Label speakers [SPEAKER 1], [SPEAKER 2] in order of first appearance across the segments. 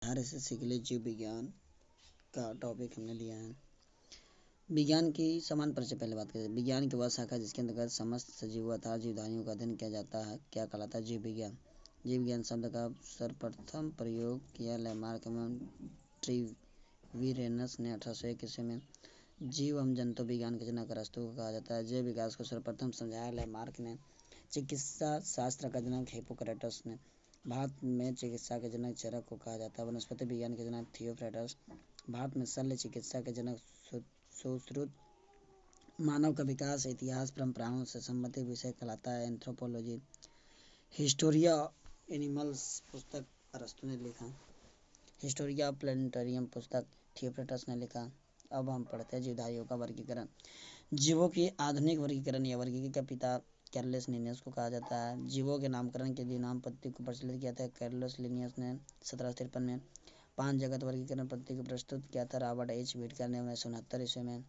[SPEAKER 1] RSS के लिए जीव विज्ञान का टॉपिक हमने लिया है। विज्ञान की समान परिचय पहले बात करें। विज्ञान की वह शाखा जिसके अंतर्गत समस्त सजीवों अथवा जीवधारियों का अध्ययन किया जाता है क्या कहलाता है? जीव विज्ञान। जीव विज्ञान शब्द का सर्वप्रथम प्रयोग किया लैमार्क एवं ट्रिविरेनस ने 1801 ईस्वी में। जीव एवं जंतु विज्ञान के जनक अरस्तु को कहा जाता है। जैव विकास को सर्वप्रथम समझाया लैमार्क ने। चिकित्सा शास्त्र का जनक हिप्पोक्रेटस ने। भारत में चिकित्सा के जनक चरक को कहा जाता है। वनस्पति विज्ञान के जनक थियोफ्रास्टस। भारत में शल्य चिकित्सा के जनक सुश्रुत। मानव का विकास इतिहास परंपराओं से संबंधित विषय कहलाता है एंथ्रोपोलॉजी। हिस्टोरिया एनिमल्स पुस्तक अरस्तु ने लिखा। हिस्टोरिया प्लानिटेरियम पुस्तक थियोफ्रास्टस ने लिखा। अब हम पढ़ते हैं जीवधारियों का वर्गीकरण। जीवों की आधुनिक वर्गीकरण या वर्गीकरण का पिता कैरलस लिनियस को कहा जाता है। जीवों के नामकरण के लिए नाम पद्धति को प्रचलित किया था कैरलस लिनियस ने 1753 में। 5 जगत वर्गीकरण पद्धति को प्रस्तुत किया था रॉबर्ट एच व्हिटकर ने 1969 ईस्वी में।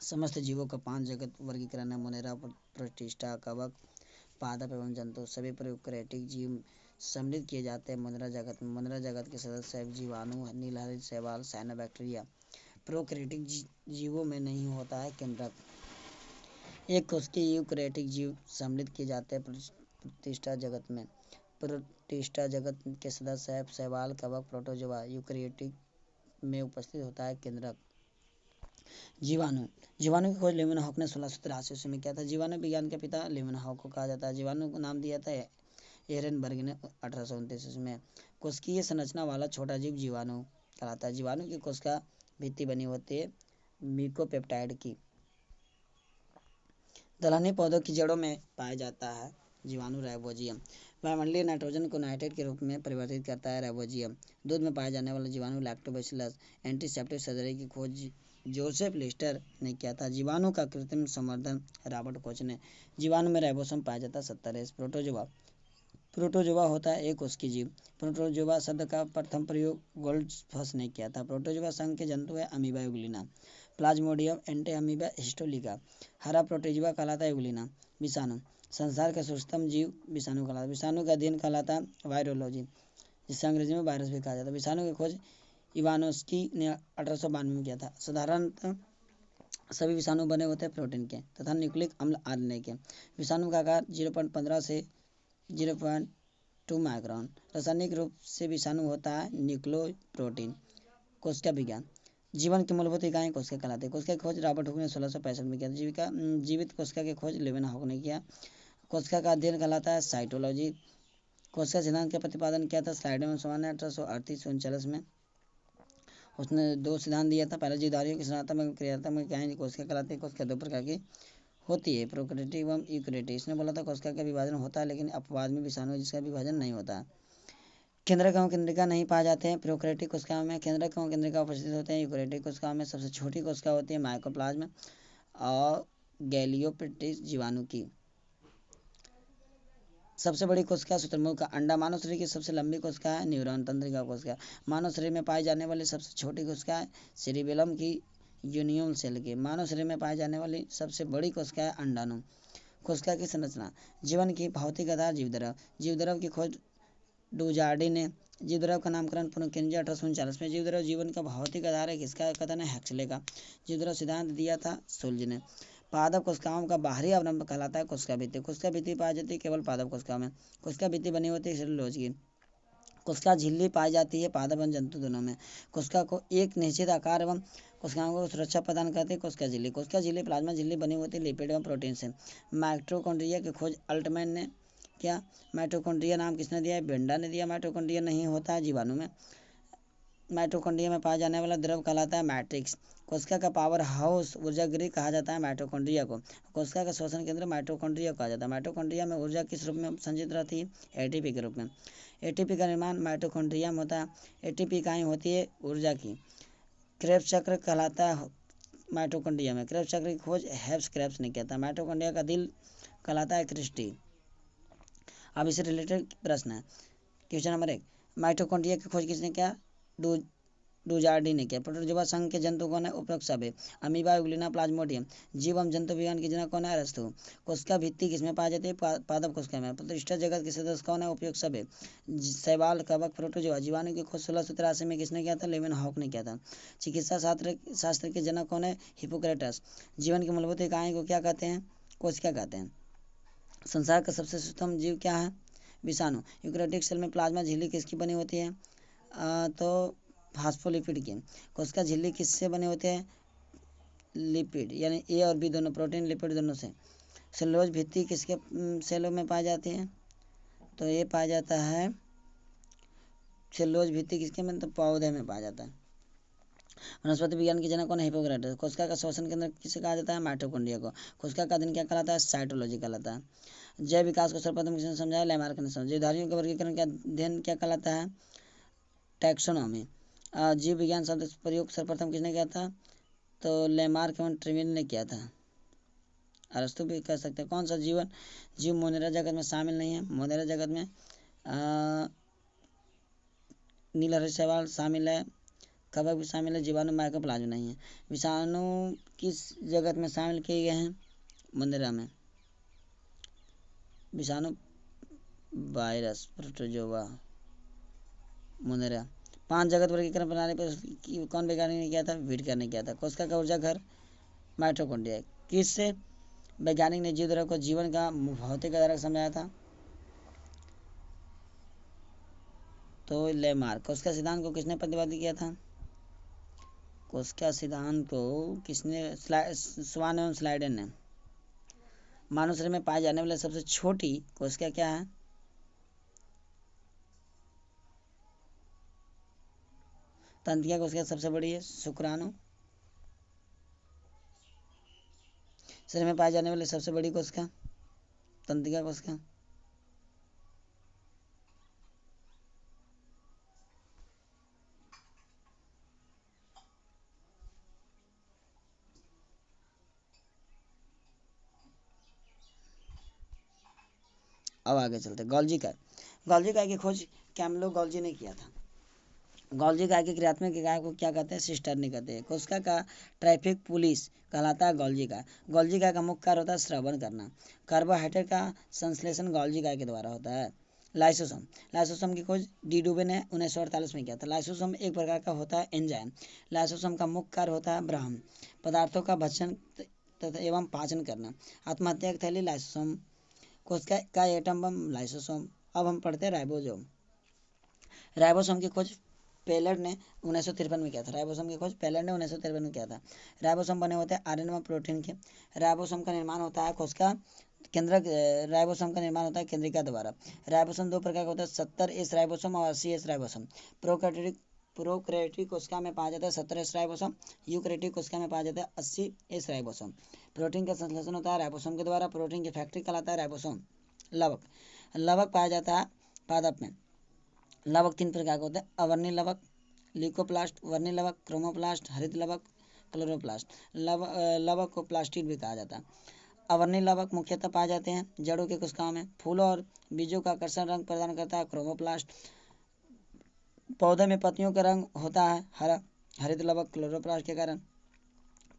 [SPEAKER 1] समस्त जीवों का 5 जगत वर्गीकरण है मोनेरा, प्रोटिस्टा, कवक, पादप एवं जंतु। सभी प्रोकैरियोटिक जीव सम्मिलित किए जाते हैं मोनेरा जगत में। मोनेरा जगत के सदस्य जीवाणु, नीलहरित शैवाल, साइनोबैक्टीरिया। प्रोकैरियोटिक जीवों में नहीं होता है केंद्रक। एक कोशिकीय यूकैरियोटिक जीव सम्मिलित किए जाते हैं प्रोटिस्टा जगत में। प्रोटिस्टा जगत के सदस्य है शैवाल, कवक, प्रोटोजोआ। यूकैरियोटिक में उपस्थित होता है केंद्रक। जीवाणु। जीवाणु की खोज लेवेनहॉक ने 1683 ईस्वी में किया था। जीवाणु विज्ञान के पिता लेवेनहॉक को कहा जाता है। जीवाणु को नाम दिया था एहरेनबर्ग ने 1829 ईस्वी में। कोशिकीय संरचना वाला छोटा जीव जीवाणु कहलाता है। जीवाणु की कोशिका भित्ति बनी होती है मिकोपेप्टाइड की। दलहनी पौधों की जड़ों में पाया जाता है जीवाणु राइबोजियम। वायुमंडलीय नाइट्रोजन को नाइट्रेट के रूप में परिवर्तित करता है राइबोजियम। दूध में पाया जाने वाला जीवाणु लैक्टोबैसिलस। एंटीसेप्टिक सर्जरी की खोज जोसेफ लिस्टर ने किया था। जीवाणु का कृत्रिम संवर्धन रॉबर्ट कोच ने। जीवाणु में राइबोसोम पाया जाता है 70। प्रोटोजोआ। प्रोटोजोआ होता है एक कोशिकीय जीव। प्रोटोजोआ शब्द का प्रथम प्रयोग गोल्डफस ने किया था। प्रोटोजोआ संघ के जंतु है amoeba Euglena, Plasmodium, anti amoeba, histolytica. हरा प्रोटोजोआ कहलाता है यूग्लिना। विषाणु। संसार का सूक्ष्मतम जीव विषाणु कहलाता है। विषाणु का अध्ययन कहलाता है वायरोलॉजी, जिसे अंग्रेजी में वायरस भी कहा जाता है। विषाणु की खोज इवानोस्की ने 1892 में किया था। साधारणतः सभी विषाणु बने होते हैं प्रोटीन के तथा न्यूक्लिक अम्ल आरएनए के। विषाणु का आकार 0.15 से 0.2 माइक्रोन। रासायनिक रूप से विषाणु होता है न्यूक्लियोप्रोटीन। कोशिका विज्ञान। जीवन की मूलभूत इकाई कोशिका कहलाती है। कोशिका की खोज रॉबर्ट हुक ने 1665 में किया। जीवित कोशिका की खोज लेवेनहॉक ने किया। कोशिका का अध्ययन कहलाता है साइटोलॉजी। कोशिका सिद्धांत का प्रतिपादन किया था स्लाइडर ने 1838-39 में। उसने 2 सिद्धांत दिया था। पहला जीवधारियों की संरचनात्मक क्रियात्मक इकाई कोशिका कहलाती है। कोशिका 2 प्रकार की होती है, प्रोकैरियोटिक एवं यूकैरियोटिक। इसने बोला था कोशिका का विभाजन होता है लेकिन अपवाद में विषाणु जिसका विभाजन नहीं होता। केंद्रक एवं केंद्रिका नहीं पाए जाते हैं। प्रोकैरियोटिक कोशिकाओं में केंद्रक एवं केंद्रिका उपस्थित होते हैं। यूकैरियोटिक कोशिकाओं में सबसे छोटी कोशिका होती है माइकोप्लाज्म और गैलियोपेट्रिस जीवाणु की। सबसे बड़ी कोशिका शुतुरमुर्ग का अंडा। मानव शरीर की सबसे लंबी कोशिका है न्यूरॉन तंत्रिका कोशिका। मानव शरीर में पाई जाने वाली सबसे छोटी कोशिका है सेरिबेलम की यूनियन सेल की। मानव शरीर में पाई जाने वाली सबसे बड़ी कोशिका है अंडाणु। कोशिका की संरचना। जीवन की भौतिक आधार जीवद्रव। जीवद्रव की खोज डुजार्डी ने। जीवद्रव का नामकरण पुनर्किंजा 1839 में। जीवद्रव जीवन का भौतिक आधार है किसका कथन है हैक्सले का। जीवद्रव सिद्धांत दिया था सुल्ज ने। पादप कोशिकाओं का बाहरी आवरण कहलाता है कोशिका भित्ति। कोशिका भित्ति पाई जाती है केवल पादप कोशिका में। कोशिका भित्ति बनी होती है सेलुलोज की। कोशिका झिल्ली पाई जाती है पादप एवं जंतु दोनों में। कोशिका को एक निश्चित आकार एवं कोशिकाओं को सुरक्षा प्रदान करती है कोशिका झिल्ली। कोशिका झिल्ली प्लाज्मा झिल्ली बनी होती है लिपिड एवं प्रोटीन से। माइटोकॉन्ड्रिया की खोज अल्टमैन ने किया। माइटोकॉन्ड्रिया नाम किसने दिया है? बेंडा ने दिया। माइटोकॉन्ड्रिया नहीं होता है जीवाणु में। माइटोकॉन्ड्रिया में पाया जाने वाला द्रव कहलाता है मैट्रिक्स। कोशिका का पावर हाउस ऊर्जा गृह कहा जाता है माइटोकॉन्ड्रिया को। कोशिका का श्वसन केंद्र माइटोकॉन्ड्रिया कहा जाता है। माइटोकॉन्ड्रिया में ऊर्जा किस रूप में संचित रहती है? एटीपी के रूप में। एटीपी का निर्माण माइटोकॉन्ड्रिया में होता है। एटीपी इकाई होती है ऊर्जा की। क्रेब्स चक्र कहलाता है माइटोकॉन्ड्रिया में। क्रेब्स चक्र की खोज हेब्स क्रेब्स ने किया था। माइटोकॉन्ड्रिया का दिल कहलाता है क्रिस्टी। अब इससे रिलेटेड प्रश्न है। क्वेश्चन नंबर 1, माइटोकॉन्ड्रिया की खोज किसने किया? डुजार्डी ने किया। प्रोटोजोआ संघ के जंतु कौन है? उपरोक्त सब है। Amoeba, Euglena, Plasmodium. जीव एवं जंतु विज्ञान के जनक कौन है? अरस्तु। कोशिका भित्ति किसमें पाई जाती है? पादप कोशिका में। प्रतिष्ठा जगत के सदस्य कौन है? उपयुक्त सब है। शैवाल, कवक, प्रोटोजोआ। जीवाणु की खोज 1683 में किसने किया था? लेवेनहॉक ने किया था। चिकित्सा शास्त्र के जनक कौन है? हिप्पोक्रेटस। जीवन की मूलभूत इकाई को क्या कहते हैं? कोशिका कहते हैं। संसार का सबसे सूक्ष्म जीव क्या है? विषाणु। यूकेरियोटिक सेल में प्लाज्मा झिल्ली किसकी बनी होती है? तो फास्फोलिपिड की। कोशिका झिल्ली किससे बने होते हैं? लिपिड, यानी ए और बी दोनों, प्रोटीन लिपिड दोनों से। सेलुलोज भित्ति किसके सेलों में पाई जाती है? तो ये पाया जाता है, सेलुलोज भित्ति किसके में? तो पौधे में पाया जाता है। वनस्पति विज्ञान की जनक कौन है? हिप्पोक्रेटस। कोशिका का श्वसन केंद्र किसे कहा जाता है? माइटोकॉन्ड्रिया को। कोशिका का अध्ययन क्या कहलाता है? साइटोलॉजी कहलाता है। जैव विकास को सर्वप्रथम किसने समझाया? लैमार्क ने समझाया। जीवधारियों के वर्गीकरण का अध्ययन क्या कहलाता है? टैक्सोनॉमी। जीव विज्ञान शब्द प्रयोग सर्वप्रथम किसने किया था? तो लैमार्क एवं ट्रेविन ने किया था। अरस्तु भी कह सकते हैं। कौन सा जीव मोनेरा जगत में शामिल नहीं है? मोनेरा जगत में नीलहरित शैवाल शामिल है, कवक भी शामिल है, जीवाणु, माइकोप्लाज्मा नहीं है। विषाणु किस जगत में शामिल किए गए हैं? मोनेरा में। विषाणु, वायरस, प्रोटोजोआ, मोनेरा। 5 जगत वर्गीकरण प्रणाली पर कौन वैज्ञानिक ने किया था? व्हिटकर ने किया था। कोशिका का ऊर्जा घर माइटोकॉन्ड्रिया। किस वैज्ञानिक ने जीव द्रव्य को जीवन का भौतिक आधार समझाया था? तो लेमार्क। कोशिका सिद्धांत को किसने प्रतिपादित किया था? कोशिका सिद्धांत को किसने? स्वान एवं स्लाइडन ने। मानव शरीर में पाए जाने वाले सबसे छोटी कोशिका क्या है? तंत्रिका कोशिका सबसे बड़ी है शुक्राणु। शरीर में पाए जाने वाली सबसे बड़ी कोशिका तंत्रिका कोशिका। अब आगे चलते। गोल्जी काय की खोज कैमलो गोल्जी ने किया था। गोल्जी काय की क्रियात्मक इकाई को क्या कहते हैं? सिस्टर्नी कहते हैं। कोशिका का ट्रैफिक पुलिस कहलाता है गोल्जी काय। गोल्जी काय का मुख्य कार्य होता है श्रवण करना। कार्बोहाइड्रेट का संश्लेषण गोल्जी काय के द्वारा होता है। लाइसोसोम की खोज डी डुबे ने 1948 में किया था। लाइसोसोम एक प्रकार का होता है एंजाइम। लाइसोसोम का मुख्य कार्य होता है ब्राह्मण पदार्थों का भक्षण तथा एवं पाचन करना। आत्महत्या की थैली लाइसोसोम। कोशिका का एटम बम लाइसोसोम। अब हम पढ़ते हैं राइबोसोम। राइबोसोम की खोज पेलर ने 1953 में किया था। राइबोसोम की खोज पेलर ने 1953 में किया था। राइबोसोम बने होते हैं आरएनए व प्रोटीन के। राइबोसोम का निर्माण होता है कोशिका केंद्रक। राइबोसोम का निर्माण होता है केंद्रिका द्वारा। राइबोसोम 2 प्रकार का होता है 70S राइबोसोम और 80S राइबोसोम। प्रोकैरियोटिक कोशिका में पाया जाता है 70S राइबोसोम। यूकैरियोटिक कोशिका में पाया जाता है 80S राइबोसोम। प्रोटीन का संश्लेषण होता है राइबोसोम के द्वारा। प्रोटीन की फैक्ट्री कहलाता है राइबोसोम। लवक पाया जाता है पादप में। लवक 3 प्रकार के होते हैं अवर्णी लवक, ल्यूकोप्लास्ट, वर्णी लवक, क्रोमोप्लास्ट, हरित लवक, क्लोरोप्लास्ट। लवक को प्लास्टिड भी कहा जाता है। अवर्णी लवक मुख्यतः पाए जाते हैं जड़ों के कोशिकाओं में। फूलों और बीजों का आकर्षण रंग प्रदान करता है क्रोमोप्लास्ट। पौधे में पत्तियों का रंग होता है हरा। हरित लवक क्लोरोप्लास्ट के कारण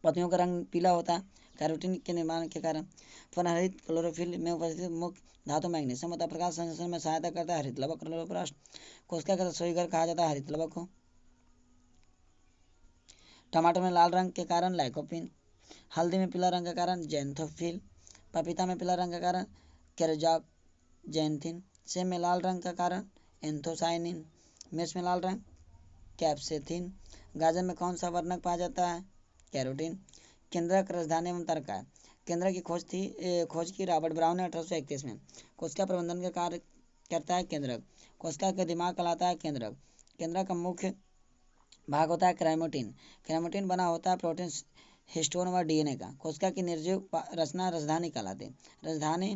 [SPEAKER 1] पत्तियों का रंग पीला होता है कैरोटीन के निर्माण के कारण। फनहरित क्लोरोफिल में उपस्थित मुख्य धातु मैग्नीशियम तथा प्रकाश संश्लेषण में सहायता करता है हरित लवक क्लोरोप्लास्ट। कोशिका का रसोई घर कहा जाता है हरित लवक को। टमाटर में लाल रंग के कारण लाइकोपिन। हल्दी में पीला रंग के कारण जैंथोफिल। पपीता में पीला रंग के कारण कैरोजाक्जैंथिन। सेब में लाल रंग का कारण एंथोसाइनिन। मिर्च में लाल रंग कैप्सेथिन। गाजर में कौन सा वर्णक पाया जाता है? कैरोटीन। केंद्रक, राजधानी एवं तर्क। केंद्र की खोज की रॉबर्ट ब्राउन ने 1831 में। कोशिका प्रबंधन का कार्य करता है केंद्रक। कोशिका का दिमाग कहलाता है केंद्रक। केंद्रक का मुख्य भाग होता है क्राइमोटिन। क्राइमोटिन बना होता है प्रोटीन, हिस्टोन व डीएनए का। कोशिका की निर्जीव रचना राजधानी कहलाती है। राजधानी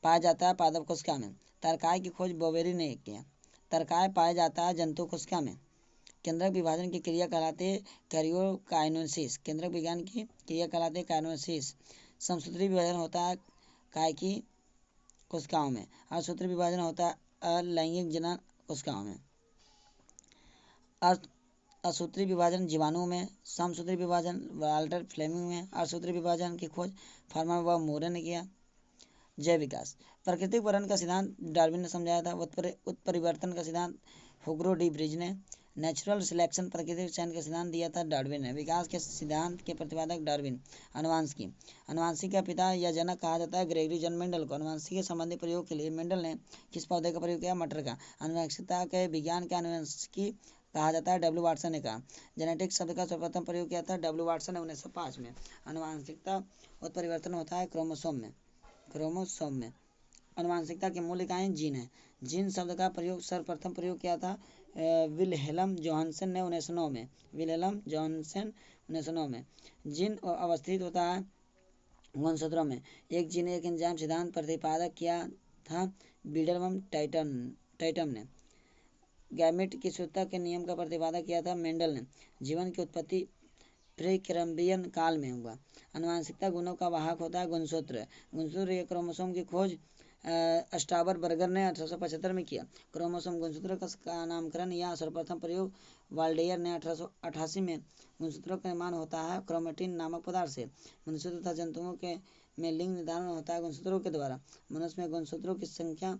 [SPEAKER 1] पाया जाता है पादप कोशिका में। तर्काय की खोज बोवेरी ने किया। तर्काय पाया जाता है जंतु कोशिका में। केंद्रक विभाजन की क्रिया कहलाती है कैरियोकाइनेसिस। केंद्रक विज्ञान की क्रिया कहलाती है काइनेसिस। समसूत्री विभाजन होता है काय की कोशिकाओं में। असूत्री विभाजन होता है अलैंगिक जनन कोशिकाओं में। असूत्री विभाजन जीवाणुओं में, समसूत्री विभाजन वाल्टर फ्लेमिंग में, असूत्री विभाजन की खोज फार्मा व मोरे ने किया। जैव विकास, प्राकृतिक वर्णन का सिद्धांत डार्विन ने समझाया था। उत्परिवर्तन का सिद्धांत हुगो डी ब्रिज ने। नेचुरल सिलेक्शन, प्राकृतिक चयन का सिद्धांत दिया था डार्विन ने। विकास के सिद्धांत के प्रतिपादक डार्विन। अनुवांशिकी, अनुवांशिकी का पिता या जनक कहा जाता है ग्रेगरी जॉन मेंडल को। अनुवांशिकी संबंधी प्रयोग के लिए मेंडल ने किस पौधे का प्रयोग किया? मटर का। अनुवांशिकता के विज्ञान के अनुवांशिकी कहा जाता है डब्ल्यू वाटसन ने कहा। जेनेटिक शब्द का सर्वप्रथम प्रयोग किया था डब्ल्यू वाटसन ने 1905 में। अनुवांशिकता उत्परिवर्तन होता है क्रोमोसोम में। अनुवांशिकता के मूल इकाई जीन है। जीन शब्द का प्रयोग सर्वप्रथम प्रयोग किया था विल्हेल्म जोहानसन ने 1909 में। विल्हेल्म जोहानसन 1909 में। जीन अवस्थित होता है गुणसूत्रों में। एक जीन एक एंजाइम सिद्धांत प्रतिपादक किया था बिडलबम टाइटम ने। गैमेट की शुद्धता के नियम का प्रतिपादक किया था मेंडल ने। जीवन की उत्पत्ति प्रीकैम्ब्रियन काल में हुआ। अनुवांशिकता गुणों का वाहक होता है गुणसूत्र। गुणसूत्र या क्रोमोसोम की खोज स्टाबर बर्गर ने 1875 में किया। क्रोमोसोम गुणसूत्र का नामकरण या सर्वप्रथम प्रयोग वाल्डेयर ने 1888 में। गुणसूत्रों का निर्माण होता है क्रोमेटिन नामक पदार्थ से। मनुष्य तथा जंतुओं के में लिंग निर्धारण होता है गुणसूत्रों के द्वारा। मनुष्य में गुणसूत्रों की संख्या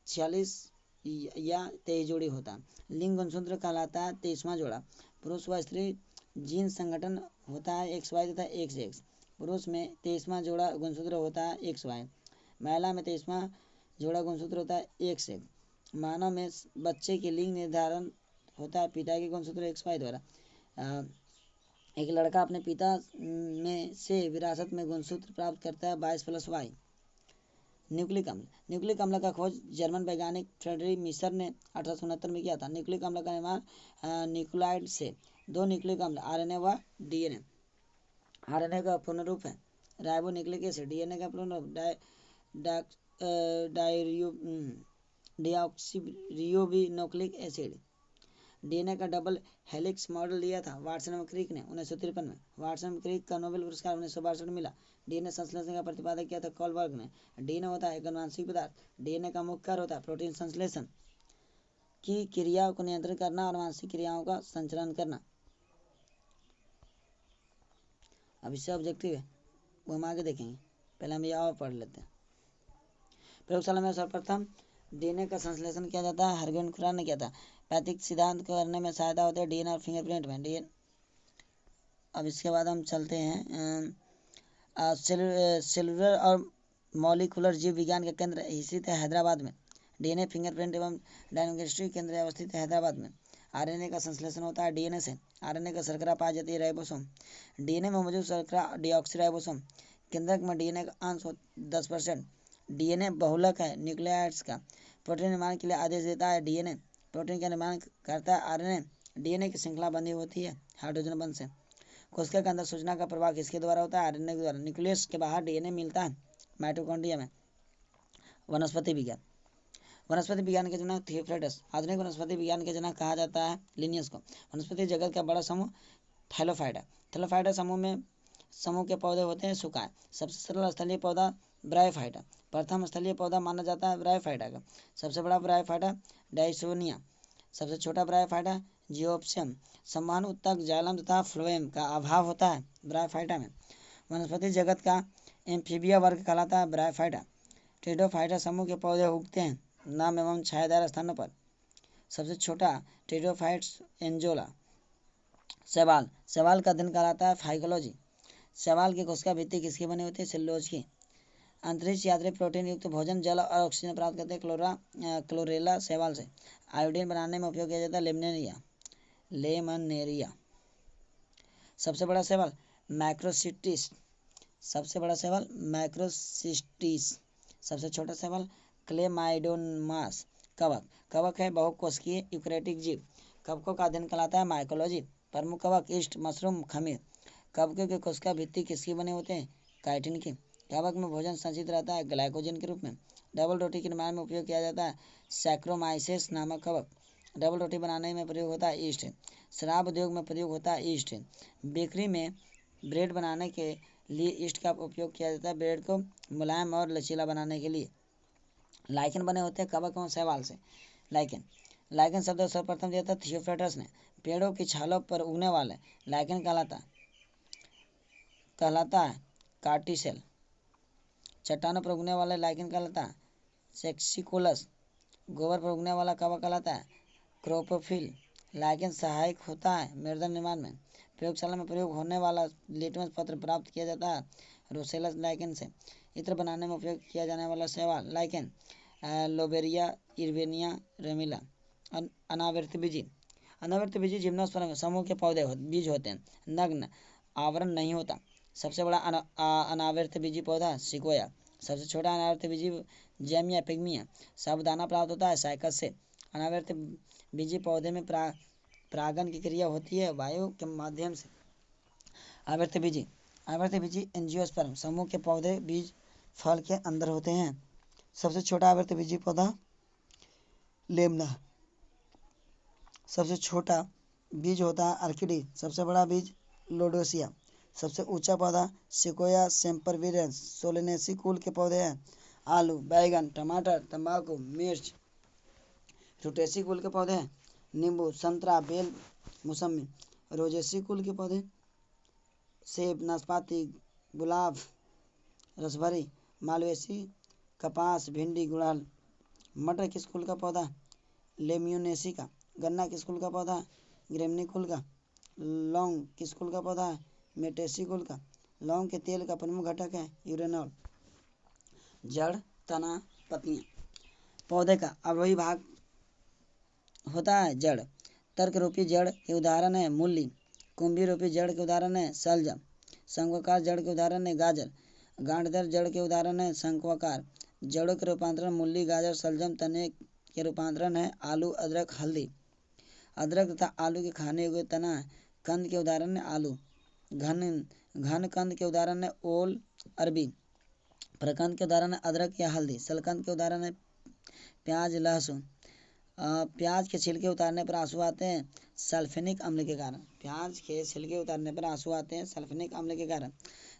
[SPEAKER 1] 46 या 23 जोड़ी होता है। लिंग गुणसूत्र कहलाता है 23वां जोड़ा। पुरुष व स्त्री जीन संगठन होता है XY तथा XX। पुरुष में 23वां जोड़ा गुणसूत्र होता है XY। महिला में 23वां जोड़ा गुणसूत्र होता है XX। मानव में बच्चे के लिंग निर्धारण होता है पिता के गुणसूत्र XY द्वारा। एक लड़का अपने पिता में से विरासत में गुणसूत्र प्राप्त करता है 22+Y। न्यूक्लिक अम्ल, न्यूक्लिक अम्ल का खोज जर्मन वैज्ञानिक फ्रेडरिक मिशर ने 1869 में किया था। न्यूक्लिक अम्ल का निर्माण न्यूक्लियोटाइड से। दो न्यूक्लिक अम्ल RNA व DNA। RNA का पूर्ण रूप है राइबो न्यूक्लिक एसिड। DNA का पूर्ण रूप डिऑक्सीरिबोन्यूक्लिक एसिड। DNA का डबल हेलिक्स मॉडल दिया था वाटसन व क्रिक ने 1953 में। वाटसन क्रिक का नोबेल पुरस्कार 1962 में मिला। DNA संश्लेषण का प्रतिपादक किया था कॉलबर्ग ने। DNA होता है एक अनुवांशिक पदार्थ। DNA का मुख्य कार्य होता है प्रोटीन संश्लेषण की क्रिया को नियंत्रित करना और अनुवांशिक क्रियाओं का संचालन करना। अब इससे ऑब्जेक्टिव है वो हम आगे देखेंगे, पहले हम यह पढ़ लेते हैं। प्रयोगशाला में सर्वप्रथम DNA का संश्लेषण किया जाता है हर्गेन खुरान ने किया था। पैथिक सिद्धांत करने में सहायता होती है DNA और फिंगरप्रिंट में DNA। अब इसके बाद हम चलते हैं सेलुलर और मॉलिकुलर जीव विज्ञान का केंद्र स्थित है हैदराबाद में। DNA फिंगरप्रिंट एवं डायग्नोस्टिक केंद्र अवस्थित है हैदराबाद में। RNA का संश्लेषण होता है DNA से। RNA का शर्करा पाई जाती है राइबोसोम। DNA में मौजूद शर्करा डीऑक्सीराइबोसोम। केंद्रक में DNA का अंश 10%। DNA बहुलक है न्यूक्लियोटाइड्स का। प्रोटीन निर्माण के लिए आदेश देता है DNA। प्रोटीन का निर्माण करता है RNA। DNA की श्रृंखला बंधी होती है हाइड्रोजन बंध से। कोशिका के अंदर सूचना का प्रवाह किसके द्वारा होता है? RNA के द्वारा। न्यूक्लियस के बाहर DNA मिलता है माइटोकॉन्ड्रिया में। वनस्पति विज्ञान, वनस्पति विज्ञान के जनक थियोफ्राइडस। आधुनिक वनस्पति विज्ञान के जनक कहा जाता है लिनियस को। वनस्पति जगत का बड़ा समूह थैलोफाइटा। थैलोफाइटा समूह के पौधे होते हैं सुकाए। सबसे सरल स्थलीय पौधा ब्रायोफाइटा। प्रथम स्थलीय पौधा माना जाता है ब्रायोफाइटा का। सबसे बड़ा ब्रायोफाइटा डायसोनिया। सबसे छोटा ब्रायोफाइटा जियोप्सियम। संवहन उत्तक जाइलम तथा फ्लोएम का अभाव होता है ब्रायोफाइटा में। वनस्पति जगत का एम्फीबिया वर्ग कहलाता है ब्रायोफाइटा। टेरिडोफाइटा समूह के पौधे उगते हैं नाम एवं छायादार स्थानों पर। सबसे छोटा टेरिडोफाइट्स एंजोला। शैवाल, शैवाल का अध्ययन कहलाता है फाइकोलॉजी। शैवाल की कोशिका भित्ति किसकी बनी होती है? सेलुलोज की। अंतरिक्ष यात्री प्रोटीन युक्त भोजन जल और ऑक्सीजन प्राप्त करते हैं क्लोरेला शैवाल से। आयोडीन बनाने में उपयोग किया जाता है लेमनेरिया। सबसे बड़ा शैवाल मैक्रोसिस्टिस। सबसे बड़ा शैवाल मैक्रोसिस्टिस। सबसे छोटा शैवाल क्लेमाइडोमास। कवक, कवक है बहुकोशिकीय यूकैरियोटिक जीव। कवकों का अध्ययन कहलाता है माइकोलॉजी। प्रमुख कवक ईस्ट, मशरूम, खमीर। कवकों की कोशिका भित्ति किसकी बने होते हैं? काइटिन की। कवक में भोजन संचित रहता है ग्लाइकोजन के रूप में। डबल रोटी के निर्माण में उपयोग किया जाता है सैक्रोमाइसेस नामक कवक। डबल रोटी बनाने में प्रयोग होता है ईस्ट। शराब उद्योग में प्रयोग होता है ईस्ट। बेकरी में ब्रेड बनाने के लिए ईस्ट का उपयोग किया जाता है ब्रेड को मुलायम और लचीला बनाने के लिए। लाइकेन बने होते हैं कवक एवं शैवाल से। लाइकेन लाइकेन शब्द सर्वप्रथम दिया था थियोफ्रास्टस ने। पेड़ों की छालों पर उगने वाले लाइकेन कहलाता है कार्टिसेल। चट्टानों पर उगने वाले लाइकेन कहलाता है सेक्सिकोलस। गोबर पर उगने वाला कवक कहलाता है क्रोपोफिल। लाइकेन सहायक होता है मृदा निर्माण में। प्रयोगशाला में प्रयोग होने वाला लिटमस पत्र प्राप्त किया जाता है रोसेलस लाइकेन से। इत्र बनाने में उपयोग किया जाने वाला शैवाल लाइकेन लोबेरिया इर्वेनिया रेमिला। अनावृत बीजी। अनावृत बीजी जिम्नोस्पर्म समूह के पौधे बीज होते हैं, नग्न आवरण नहीं होता। सबसे बड़ा अनावृत बीजी पौधा सिकोया। सबसे छोटा अनावृत बीजी जेमिया पिग्मिया। साबुदाना प्राप्त होता है साइकस से। अनावृत बीजी पौधे में परागन की क्रिया होती है वायु के माध्यम से। आवृत बीजी एंजियोस्पर्म समूह के पौधे बीज फल के अंदर होते हैं। सबसे छोटा आवृत बीजी पौधा लेमना। सबसे छोटा बीज होता है अर्किडी। सबसे बड़ा बीज लोडोसिया। सबसे ऊंचा पौधा सिकोया सेम्परविरेंस सोलेनेसी कुल के पौधे हैं। आलू, बैगन, टमाटर, तंबाकू, मिर्च रुटेसी कुल के पौधे हैं। नींबू, संतरा, बेल, मौसमी रोजेसी कुल के पौधे। सेब, नाशपाती, गुलाब, रसभरी मालवेसी, कपास, भिंडी, गुड़हल। मटर किस कुल का पौधा लेम्यूनेसी का। गन्ना किस कुल का पौधा ग्रेमनी कुल का। लौंग किस कुल का पौधा है मेटेसी कुल का। लौंग के तेल का प्रमुख घटक है यूरेनॉल। जड़, तना, पत्तियां। पौधे का अवयवी भाग होता है जड़। तर्क रूपी जड़ के उदाहरण है मूली। कुंभी रूपी जड़ के उदाहरण है सलजम। शंक्वाकार जड़ के उदाहरण है गाजर। गांठदार जड़ के उदाहरण है शंक्वाकार। जड़ों के रूपांतरण मूली, गाजर, सलजम। तने के रूपांतरण है आलू, अदरक, हल्दी। अदरक तथा आलू के खाने योग्य तना है। कंद के उदाहरण है आलू। घन कंद के उदाहरण है ओल, अरबी। प्रकंद के उदाहरण है अदरक या हल्दी। सलकंद के उदाहरण है प्याज, लहसुन। प्याज के छिलके उतारने पर आंसू आते हैं सल्फेनिक अम्ल के कारण। प्याज के छिलके उतारने पर आंसू आते हैं सल्फेनिक अम्ल के कारण।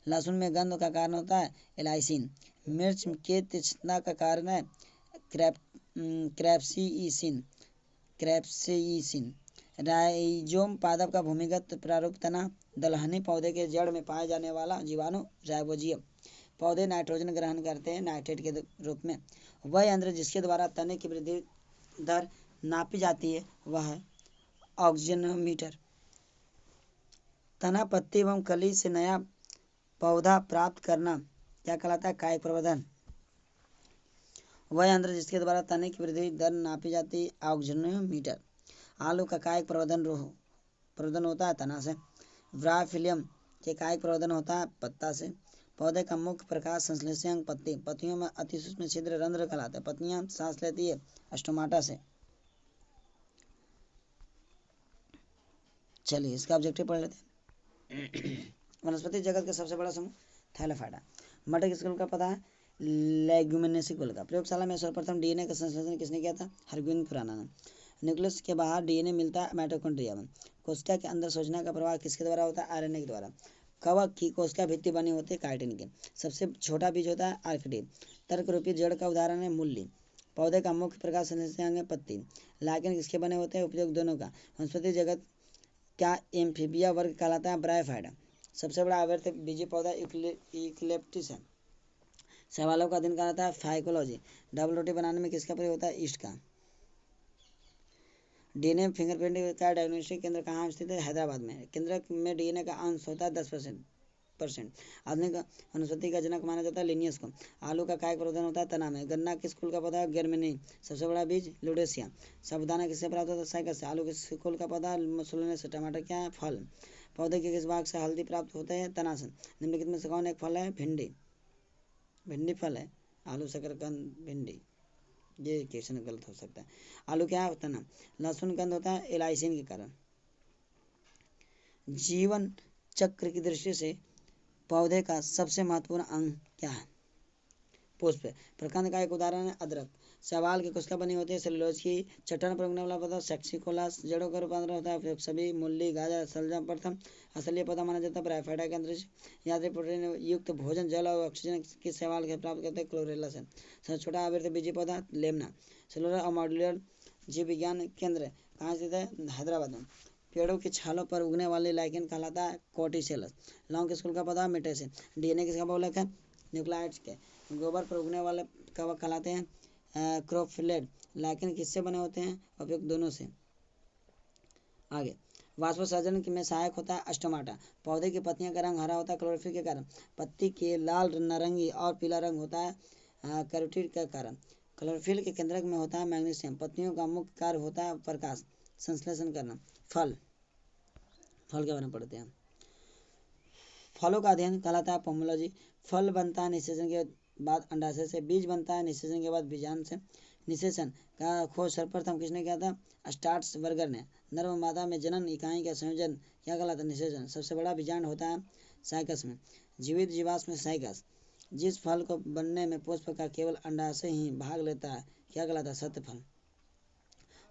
[SPEAKER 1] लहसुन में गंध का कारण होता है एलाइसिन। मिर्च के तीक्ष्णता का कारण है क्रैप्सेइसिन। राइजोम पादप का भूमिगत प्रारूप तना। दलहनी पौधे के जड़ में पाए जाने वाला जीवाणु राइबोजियम। पौधे नाइट्रोजन ग्रहण करते हैं नाइट्रेट के रूप में। वह यंत्र जिसके द्वारा तने की वृद्धि दर नापी जाती है वह है ऑक्सीजनोमीटर। तना, पत्ती एवं कली से नया पौधा प्राप्त करना क्या कहलाता है कायिक प्रवर्धन। वह यंत्र जिसके द्वारा तने की वृद्धि दर नापी जाती है ऑक्सीजनोमीटर। आलू का कायिक प्रवर्धन होता है तना से। ब्रायोफिलियम के कायिक प्रवर्धन होता है पत्ता से। पौधे का मुख्य प्रकाश संश्लेषी अंग पत्ती। पत्तियों में अति सूक्ष्म छिद्र रंध्र कहलाते हैं। पत्तियां सांस लेती है स्टोमाटा से। चलिए इसका ऑब्जेक्टिव पढ़ लेते हैं। वनस्पति जगत का सबसे बड़ा समूह थैलेफाइडा। मटर किस कुल का पता है लेग्यूमिनेसी कुल का। प्रयोगशाला में सर्वप्रथम डीएनए का संश्लेषण किसने किया था हरगुइन खुराना ने। न्यूक्लियस के बाहर डीएनए मिलता है माइटोकॉन्ड्रिया में। कोशिका के अंदर सूचना का प्रवाह किसके द्वारा होता है आरएनए के द्वारा। कवक की कोशिका भित्ति बनी होती है काइटिन की। सबसे छोटा बीज होता है आर्किडी। तर्क रूपी जड़ का उदाहरण है मूली। पौधे का मुख्य प्रकाश संश्लेषी अंग है पत्ती। लाइकेन किसके बने होते हैं उपयोग दोनों का। वनस्पति जगत क्या एम्फीबिया वर्ग कहलाता है ब्रायोफाइटा। सबसे बड़ा आवर्त बीजी पौधा यूकलिप्टस है। सवालों का दिन कहलाता है फाइकोलॉजी। डबल रोटी बनाने में किसका प्रयोग होता है ईस्ट का। डीएनए फिंगरप्रिंट का डायग्नोस्टिक केंद्र कहाँ स्थित है हैदराबाद में। केंद्र में डीएनए का अंश होता है 10%। आधुनिक वनस्पति का जनक माना जाता है लिनियस को। आलू का कायिक प्रवर्धन होता है तना में। गन्ना किस कुल का पौधा गेरमिनी। सबसे बड़ा बीज लुडेसिया। साबुदाना किससे प्राप्त होता है साइकस से। आलू किस कुल का पौधा सोलेने से। टमाटर क्या है फल। पौधे के किस भाग से हल्दी प्राप्त होते हैं तना से। निम्नलिखित में से कौन एक फल है भिंडी। भिंडी फल है। आलू शकरकंद भिंडी। ये क्वेश्चन गलत हो सकता है। आलू क्या होता है तना। लहसुन गंध होता है एलाइसिन के कारण। जीवन चक्र की दृष्टि से पौधे का सबसे महत्वपूर्ण अंग क्या है पुष्प। प्रकंद का एक उदाहरण है अदरक। शैवाल की कोशिका बनी होती है सेलुलोज की। चट्टान पर उगने वाला पौधा सेक्सिकोलास। जड़ों का रूपांतरण होता है सभी मूली, गाजर, सलजम। प्रथम असलिए पौधा माना जाता है ब्रायोफाइटा के अंतरिक्ष यात्री प्रोटीन युक्त भोजन जल और ऑक्सीजन की शैवाल के प्राप्त करते हैं क्लोरेला से। सबसे छोटा आवृत बीजी पौधा लेमना। सेलुलर और मॉड्यूलर जीव विज्ञान केंद्र कहाँ स्थित है? हैदराबाद में। पेड़ों की छालों पर उगने वाली लाइकेन कहलाता है कोटिसेलस। लौंग किस कुल का पौधा? मेटेसे। डीएनए किसका बहुलक है? न्यूक्लियोटाइड्स के। गोबर पर उगने वाले कवक कहलाते हैं क्रोफिलेड। लाइकेन किससे बने होते हैं? उपयुक्त दोनों से। आगे, वाष्पोत्सर्जन में सहायक होता है अस्टमाटा। पौधे की पत्तियों का रंग हरा होता है क्लोरोफिल के कारण। पत्ती के लाल, नारंगी और पीला रंग होता है कैरोटीन के कारण। क्लोरोफिल के केंद्रक में होता है मैग्नीशियम। पत्तियों का मुख्य कार्य होता है प्रकाश संश्लेषण करना। फल के बारे में पढ़ते हैं। फलों का अध्ययन कहलाता है पोमोलॉजी। फल बनता है निषेचन के बाद अंडाशय से। बीज बनता है निषेचन के बाद बीजांड से। निषेचन का खोज सर्वप्रथम किसने किया था? स्टार्सबर्गर ने। नर व मादा में जनन इकाई का संयोजन क्या कहलाता है? निषेचन। सबसे बड़ा बीजांड होता है साइकस में। जीवित जीवाश्म में साइकस। जिस फल को बनने में पुष्प का केवल अंडाशय ही भाग लेता है क्या कहलाता है? सत्य फल।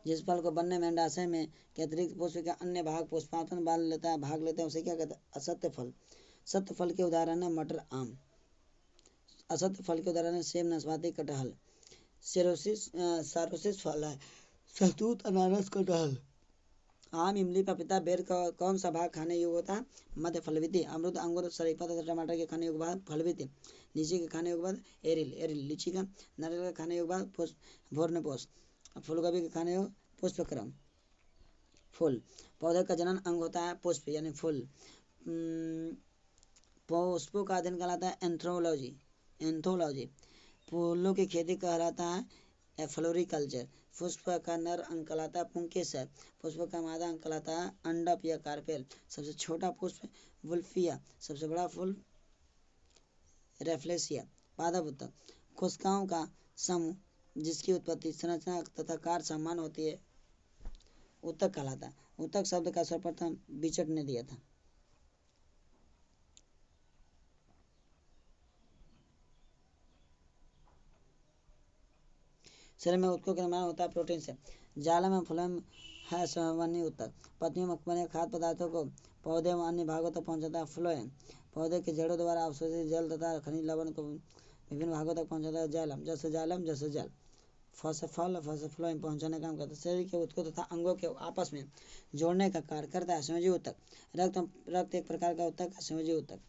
[SPEAKER 1] जिस फल को बनने में अंडाशय में के अतिरिक्त पुष्प का अन्य भाग पुष्पापन भाग लेता है उसे क्या कहते हैं? असत्य फल। सत्य फल के उदाहरण है मटर, आम। असत्य फल के उदाहरण है सेब, नाशपाती, कटहल। सारोसिस फल है शहतूत, अनानास, कटहल। आम, इमली, पपीता, बेर का कौन सा भाग खाने योग्य होता है? मध्य फलविति। अमरूद, अंगूर, शरीफा तथा टमाटर के खाने योग्य भाग फलविति। लीची के खाने योग्य भाग एरिल। लीची का। नारियल का खाने योग्य भाग भोरनेपोस। फूलगोभी के खाने योग्य पुष्पक्रम। फूल, पौधे का जनन अंग होता है पुष्प यानी फूल। पुष्पों का अध्ययन कहलाता है एंथोलॉजी। फूलों की खेती कहलाता है फ्लोरिकल्चर। पुष्प का नर अंग कहलाता है पुंकेसर। पुष्प का मादा अंग कहलाता है अंडप या कार्पेल। सबसे छोटा पुष्प वुल्फिया। सबसे बड़ा फूल रेफ्लेसिया। पादप उत्तक, कोशिकाओं का समूह जिसकी उत्पत्ति, संरचना तथा कार्य समान होती है उत्तक कहलाता है। उत्तक शब्द का सर्वप्रथम बिचट ने दिया था। शरीर में उत्तकों का निर्माण होता है प्रोटीन से। जालम एवं फूलों है संवहनी उत्तक। पत्तियों में बने खाद्य पदार्थों को पौधे व अन्य भागों तक पहुंचाता है फ्लोएम। पौधे के जड़ों द्वारा अवशोषित जल तथा खनिज लवण को विभिन्न भागों तक पहुंचाता है जालम। जैसे जल फ्लोएम पहुंचाने का काम करता है। शरीर के उत्तकों तथा अंगों के आपस में जोड़ने का कार्य करता है संयोजी उत्तक। रक्त एक प्रकार का उत्तक है संयोजी उत्तक।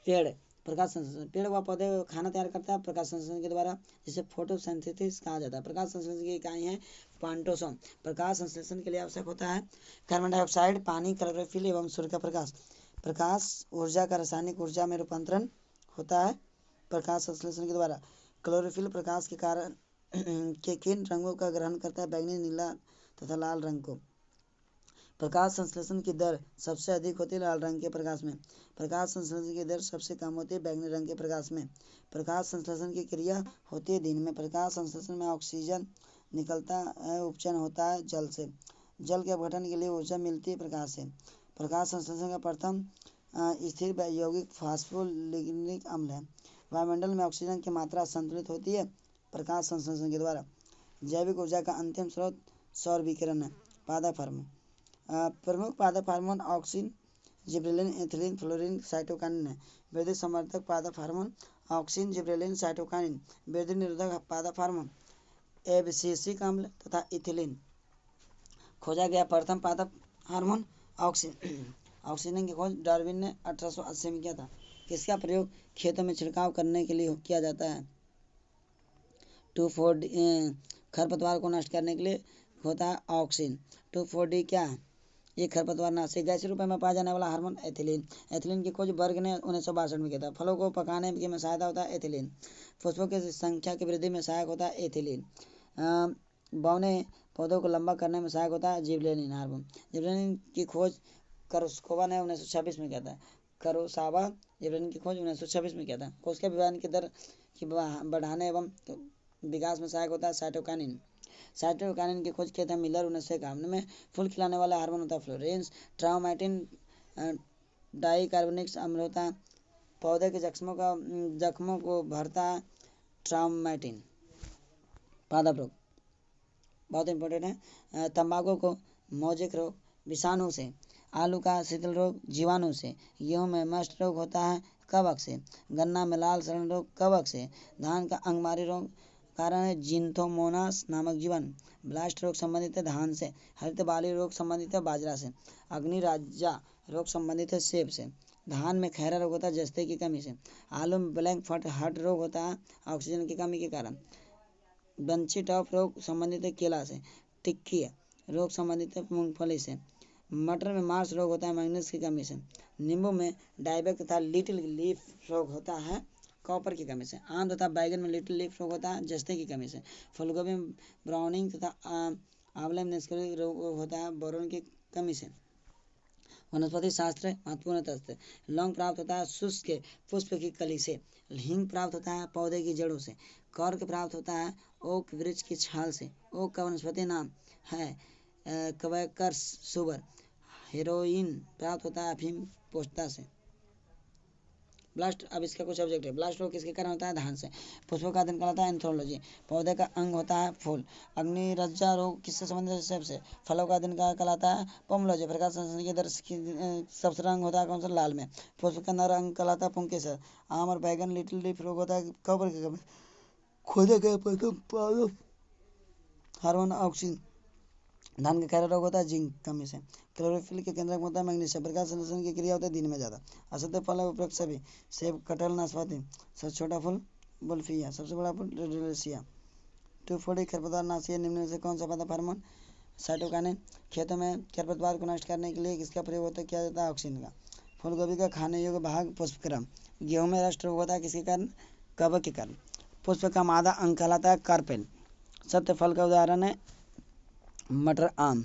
[SPEAKER 1] पेड़, प्रकाश संश्लेषण। पेड़ व पौधे खाना तैयार करता है प्रकाश संश्लेषण के द्वारा, जिसे फोटोसिंथेसिस कहा जाता है। प्रकाश संश्लेषण की इकाई है क्वांटोसोम। प्रकाश संश्लेषण के लिए आवश्यक होता है कार्बन डाइऑक्साइड, पानी, क्लोरोफिल एवं सूर्य का प्रकाश। प्रकाश ऊर्जा का रासायनिक ऊर्जा में रूपांतरण होता है प्रकाश संश्लेषण के द्वारा। क्लोरोफिल प्रकाश के कारण के किन रंगों का ग्रहण करता है? बैंगनी, नीला तथा लाल रंग को। प्रकाश संश्लेषण की दर सबसे अधिक होती है लाल रंग के प्रकाश में। प्रकाश संश्लेषण की दर सबसे कम होती है बैंगनी रंग के प्रकाश में। प्रकाश संश्लेषण की क्रिया होती है दिन में। प्रकाश संश्लेषण में ऑक्सीजन निकलता है, उपचयन होता है जल से। जल के अपघटन के लिए ऊर्जा मिलती है प्रकाश से। प्रकाश संश्लेषण का प्रथम स्थिर यौगिक फास्फोलिग्निक अम्ल है। वायुमंडल में ऑक्सीजन की मात्रा संतुलित होती है प्रकाश संश्लेषण के द्वारा। जैविक ऊर्जा का अंतिम स्रोत सौर विकिरण है। पादप हार्मोन, प्रमुख पादप hormone auxin, gibberellin, ethylene, fluorine, cytokinin है। वृद्धि संवर्धक पादप हार्मोन ऑक्सिन, जिबरेलिन, साइटोकाइनिन। वृद्धि निरोधक पादप हार्मोन एब्सिसिक अम्ल तथा इथिलीन। खोजा गया प्रथम पादप हार्मोन ऑक्सिन। ऑक्सीजन की खोज डार्विन ने 1880 में किया था। किसका प्रयोग खेतों में छिड़काव करने के लिए किया जाता है? खरपतवार को नष्ट करने के लिए होता है ऑक्सिन। 2,4-D क्या है? ये खरपतवार नाशी गैस रूप में पाया जाने वाला हार्मोन एथिलीन। एथिलीन की खोज बर्ग ने 1962 में किया था। फलों को पकाने में सहायता होता है एथिलीन। पुष्पों की संख्या की वृद्धि में सहायक होता है एथिलीन। बौने पौधों को लंबा करने में सहायक होता है जिबरेलिन हार्मोन। जिबरेलिन की खोज करोस्कोवा ने 1926 में किया था। करोसावा जिबरेलिन की खोज 1926 में किया था। कोशिका विभाजन की दर की बढ़ाने एवं विकास में सहायक होता है साइटोकाइनिन। साइटोकाइनिन की खोज किया था मिलर 1951 में। फूल खिलाने वाला हार्मोन होता है फ्लोरेंस। ट्राउमाटिन डाइकार्बोनिक अम्ल होता है। पौधे के जख्मों को भरता है ट्राउमाटिन। पादप रोग बहुत इंपॉर्टेंट है। तंबाकू को मोजेक रोग विषाणु से। आलू का शीतल रोग जीवाणु से। गेहूं में मस्ट रोग होता है कवक से। गन्ना में लाल सड़न रोग कवक से। धान का अंगमारी रोग कारण है जिंथोमोनास नामक जीवन। ब्लास्ट रोग संबंधित है धान से। हरित बाली रोग संबंधित है बाजरा से। अग्निराजा रोग संबंधित है सेब से। धान में खैरा रोग होता है जस्ते की कमी से। आलू में ब्लैक फट हार्ट रोग होता है ऑक्सीजन की कमी के कारण। बंची टॉप रोग संबंधित है केला से। टिक्की रोग संबंधित है मूंगफली से। मटर में मार्स रोग होता है मैग्नीज की कमी से। नींबू में डायबेक तथा लिटिल लीफ रोग होता है कॉपर की कमी से। आम तथा बैगन में लिटिल लीफ रोग होता है जस्ते की कमी से। फूलगोभी में ब्राउनिंग तथा आंवले में निष्क्रिय रोग होता है बोरोन की कमी से। वनस्पति शास्त्र महत्वपूर्ण तथ्य। लौंग प्राप्त होता है शुष्क के पुष्प की कली से। हींग प्राप्त होता है पौधे की जड़ों से। कर्क प्राप्त होता है ओक वृक्ष की छाल से। ओक का वनस्पति नाम है क्वैकर सुबर। हेरोइन प्राप्त होता है अफीम पोस्ता से। ब्लास्ट, अब इसका कुछ सब्जेक्ट है। ब्लास्ट रोग किसके कारण होता है धान से। पुष्पों का अध्ययन कहलाता है एंथ्रोलॉजी। पौधे का अंग होता है फूल। अग्निरज्जा रोग किससे संबंधित है सेब से। फलों का अध्ययन कहलाता है पोमोलॉजी। प्रकाश संश्लेषण के दर सबसे रंग होता है कौन सा लाल में। पुष्प का नर अंग कहलाता है पुंकेसर। आम और बैगन लिटिल लीफ रोग होता है कॉपर के कमी। खोदे के प्रथम हार्मोन ऑक्सीजन। धान का खैरा रोग होता है जिंक कमी से। क्लोरोफिल के केंद्रक होता है मैग्नीशियम। प्रकाश संश्लेषण की क्रिया होता है दिन में ज़्यादा। असत्य फल उपरोक्त सभी सेब कटहल नाशपाती। सबसे छोटा फल बुल्फिया। सबसे बड़ा फल रेडियोलेसिया। 240 खरपतवार नाशी निम्न में से कौन सा पदार्थ हार्मोन साइटोकाइनिन। खेतों में खरपतवार को नष्ट करने के लिए किसका प्रयोग होता है किया जाता है ऑक्सीजन का। फूलगोभी का खाने योग्य भाग पुष्पक्रम। गेहूं में रस्ट रोग होता है किसके कारण कवक के कारण। पुष्प का मादा अंग कहलाता है कार्पेल। सत्य फल का उदाहरण है मटर आम।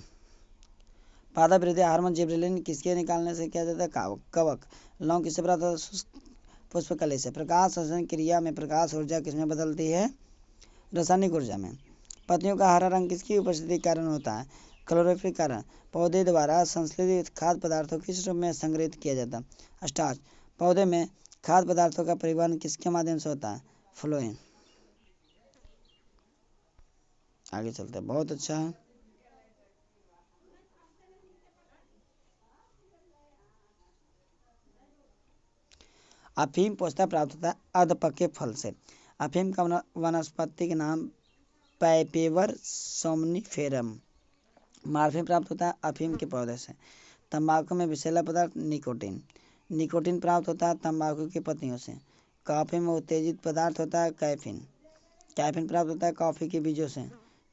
[SPEAKER 1] पादा वृद्धि हार्मोन जिबरेलिन किसके निकालने से किया जाता है कवक। लौंग किससे प्राप्त होता है पुष्पकली से। प्रकाश संश्लेषण क्रिया में प्रकाश ऊर्जा किसमें बदलती है रासायनिक ऊर्जा में। पत्तियों का हरा रंग किसकी उपस्थिति के कारण होता है क्लोरोफिल कारण। पौधे द्वारा संश्लेषित खाद्य पदार्थों किस रूप में संग्रहित किया जाता है स्टार्च। पौधे में खाद्य पदार्थों का परिवहन किसके माध्यम से होता है फ्लोएम। आगे चलते हैं, बहुत अच्छा है। अफीम पोस्ता प्राप्त होता है अर्धपके फल से। अफीम का वनस्पति के नाम पैपेवर सोमनिफेरम। मार्फिन प्राप्त होता है अफीम के पौधे से। तंबाकू में विषैला पदार्थ निकोटीन। निकोटीन प्राप्त होता है तंबाकू की पत्तियों से। कॉफी में उत्तेजित पदार्थ होता है कैफीन। कैफीन प्राप्त होता है कॉफी के बीजों से।